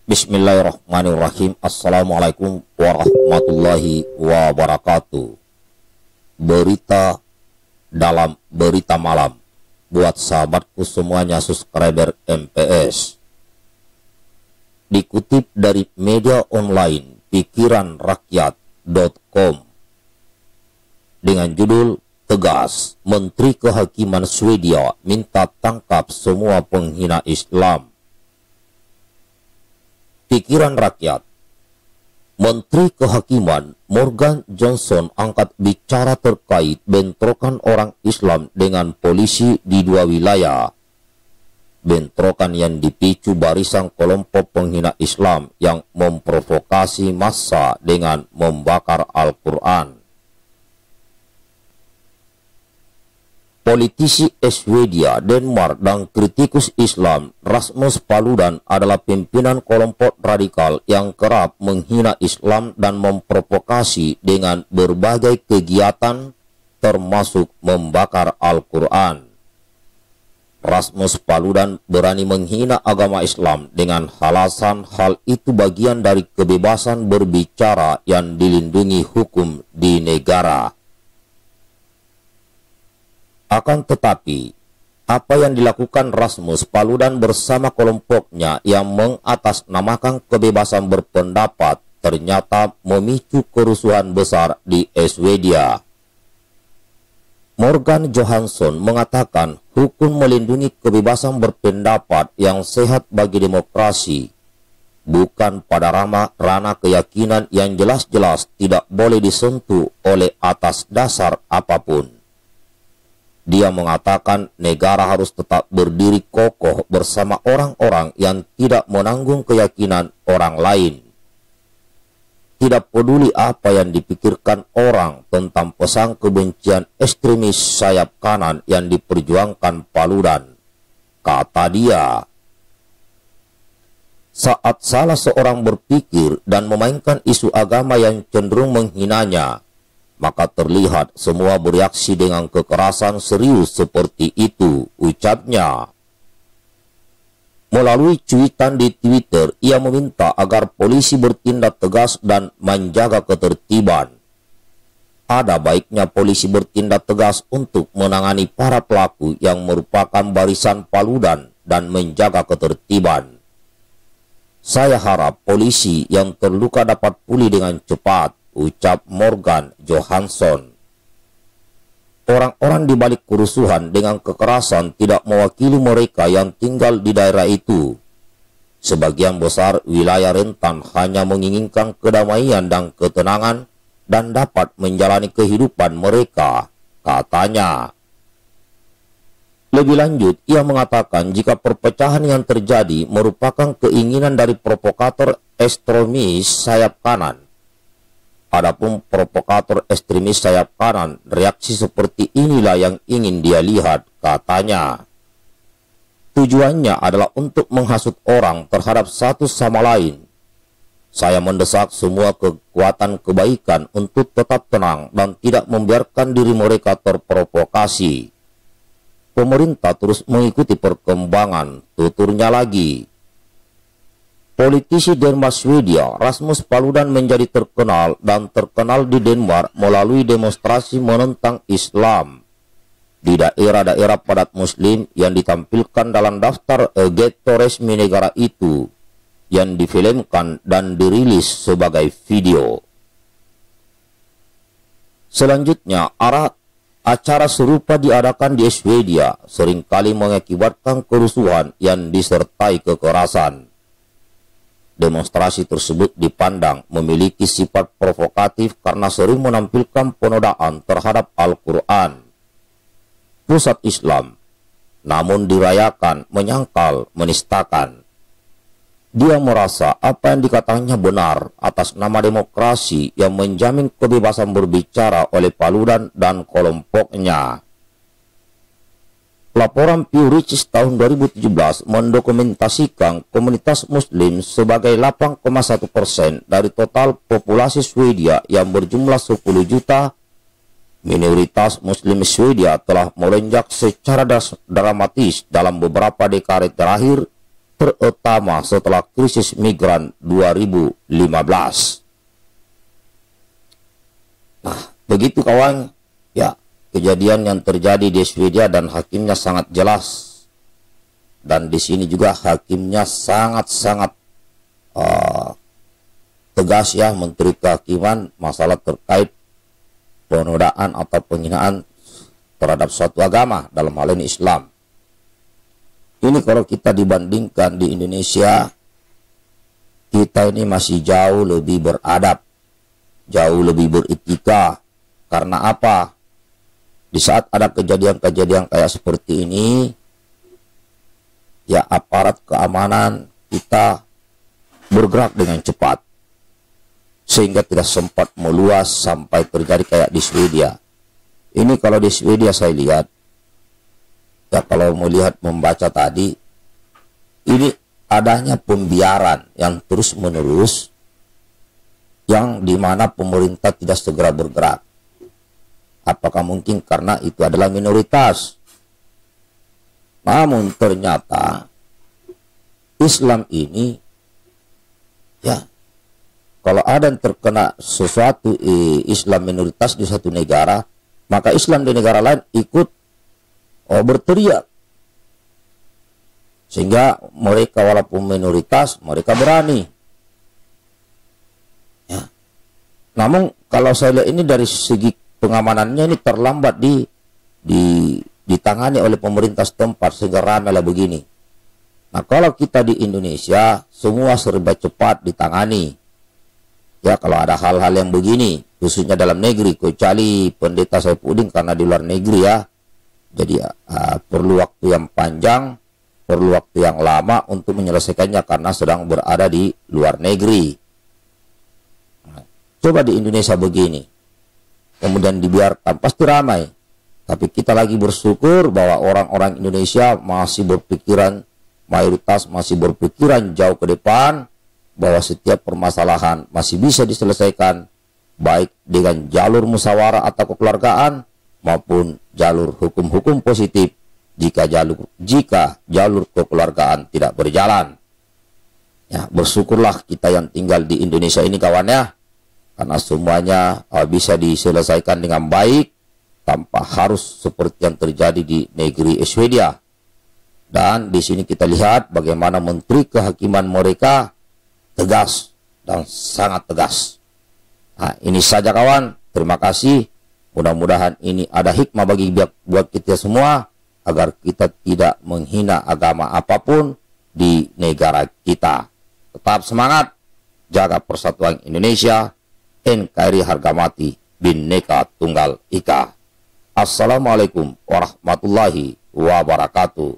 Bismillahirrahmanirrahim. Assalamualaikum warahmatullahi wabarakatuh. Berita dalam berita malam buat sahabatku semuanya subscriber MPS. Dikutip dari media online pikiranrakyat.com dengan judul tegas, Menteri Kehakiman Swedia minta tangkap semua penghina Islam. Pikiran rakyat. Menteri Kehakiman Morgan Johnson angkat bicara terkait bentrokan orang Islam dengan polisi di dua wilayah. Bentrokan yang dipicu barisan kelompok penghina Islam yang memprovokasi massa dengan membakar Al-Quran. Politisi Swedia, Denmark, dan kritikus Islam Rasmus Paludan adalah pimpinan kelompok radikal yang kerap menghina Islam dan memprovokasi dengan berbagai kegiatan termasuk membakar Al-Quran. Rasmus Paludan berani menghina agama Islam dengan alasan hal itu bagian dari kebebasan berbicara yang dilindungi hukum di negara. Akan tetapi, apa yang dilakukan Rasmus Paludan bersama kelompoknya yang mengatasnamakan kebebasan berpendapat ternyata memicu kerusuhan besar di Swedia. Morgan Johansson mengatakan hukum melindungi kebebasan berpendapat yang sehat bagi demokrasi, bukan pada ranah keyakinan yang jelas-jelas tidak boleh disentuh oleh atas dasar apapun. Dia mengatakan negara harus tetap berdiri kokoh bersama orang-orang yang tidak menanggung keyakinan orang lain. Tidak peduli apa yang dipikirkan orang tentang pesan kebencian ekstremis sayap kanan yang diperjuangkan Paludan, kata dia. Saat salah seorang berpikir dan memainkan isu agama yang cenderung menghinanya, maka terlihat semua bereaksi dengan kekerasan serius seperti itu, ucapnya. Melalui cuitan di Twitter, ia meminta agar polisi bertindak tegas dan menjaga ketertiban. Ada baiknya polisi bertindak tegas untuk menangani para pelaku yang merupakan barisan Paludan dan menjaga ketertiban. Saya harap polisi yang terluka dapat pulih dengan cepat, ucap Morgan Johansson. Orang-orang di balik kerusuhan dengan kekerasan tidak mewakili mereka yang tinggal di daerah itu. Sebagian besar wilayah rentan hanya menginginkan kedamaian dan ketenangan dan dapat menjalani kehidupan mereka, katanya. Lebih lanjut, ia mengatakan jika perpecahan yang terjadi merupakan keinginan dari provokator ekstremis sayap kanan. Adapun provokator ekstremis sayap kanan, reaksi seperti inilah yang ingin dia lihat, katanya. Tujuannya adalah untuk menghasut orang terhadap satu sama lain. Saya mendesak semua kekuatan kebaikan untuk tetap tenang dan tidak membiarkan diri mereka terprovokasi. Pemerintah terus mengikuti perkembangan, tuturnya lagi. Politisi Denmark Swedia Rasmus Paludan menjadi terkenal di Denmark melalui demonstrasi menentang Islam di daerah-daerah padat muslim yang ditampilkan dalam daftar ghetto resmi negara itu yang difilmkan dan dirilis sebagai video. Selanjutnya, acara serupa diadakan di Swedia seringkali mengakibatkan kerusuhan yang disertai kekerasan. Demonstrasi tersebut dipandang memiliki sifat provokatif karena sering menampilkan penodaan terhadap Al-Quran, pusat Islam, namun dirayakan, menyangkal, menistakan. Dia merasa apa yang dikatakannya benar atas nama demokrasi yang menjamin kebebasan berbicara oleh Paludan dan kelompoknya. Laporan Pew Research tahun 2017 mendokumentasikan komunitas muslim sebagai 8,1% dari total populasi Swedia yang berjumlah 10 juta. Minoritas muslim Swedia telah melonjak secara dramatis dalam beberapa dekade terakhir terutama setelah krisis migran 2015. Nah, begitu kawan, ya, kejadian yang terjadi di Swedia dan hakimnya sangat jelas. Dan di sini juga hakimnya sangat-sangat tegas ya, Menteri Kehakiman, masalah terkait penodaan atau penghinaan terhadap suatu agama, dalam hal ini Islam. Ini kalau kita dibandingkan di Indonesia, kita ini masih jauh lebih beradab, jauh lebih beretika. Karena apa? Di saat ada kejadian-kejadian kayak seperti ini, ya aparat keamanan kita bergerak dengan cepat, sehingga tidak sempat meluas sampai terjadi kayak di Swedia. Ini kalau di Swedia saya lihat, ya kalau melihat membaca tadi, ini adanya pembiaran yang terus menerus, yang dimana pemerintah tidak segera bergerak. Apakah mungkin karena itu adalah minoritas? Namun ternyata Islam ini, ya, kalau ada yang terkena sesuatu Islam minoritas di satu negara, maka Islam di negara lain ikut berteriak. Sehingga mereka walaupun minoritas, mereka berani. Ya. Namun kalau saya lihat ini dari segi pengamanannya ini terlambat ditangani oleh pemerintah setempat, sehingga ramailah begini. Nah, kalau kita di Indonesia, semua serba cepat ditangani. Ya, kalau ada hal-hal yang begini, khususnya dalam negeri, kecuali pendeta Saifuddin karena di luar negeri ya. Jadi perlu waktu yang panjang, perlu waktu yang lama untuk menyelesaikannya karena sedang berada di luar negeri. Nah, coba di Indonesia begini, kemudian dibiarkan, pasti ramai. Tapi kita lagi bersyukur bahwa orang-orang Indonesia masih berpikiran, mayoritas masih berpikiran jauh ke depan, bahwa setiap permasalahan masih bisa diselesaikan, baik dengan jalur musyawarah atau kekeluargaan, maupun jalur hukum-hukum positif jika jalur kekeluargaan tidak berjalan. Ya, bersyukurlah kita yang tinggal di Indonesia ini kawan ya, karena semuanya bisa diselesaikan dengan baik, tanpa harus seperti yang terjadi di negeri Swedia. Dan di sini kita lihat bagaimana Menteri Kehakiman mereka tegas dan sangat tegas. Nah, ini saja kawan. Terima kasih. Mudah-mudahan ini ada hikmah buat kita semua, agar kita tidak menghina agama apapun di negara kita. Tetap semangat, jaga persatuan Indonesia, NKRI harga mati, Bhinneka Tunggal Ika. Assalamualaikum warahmatullahi wabarakatuh.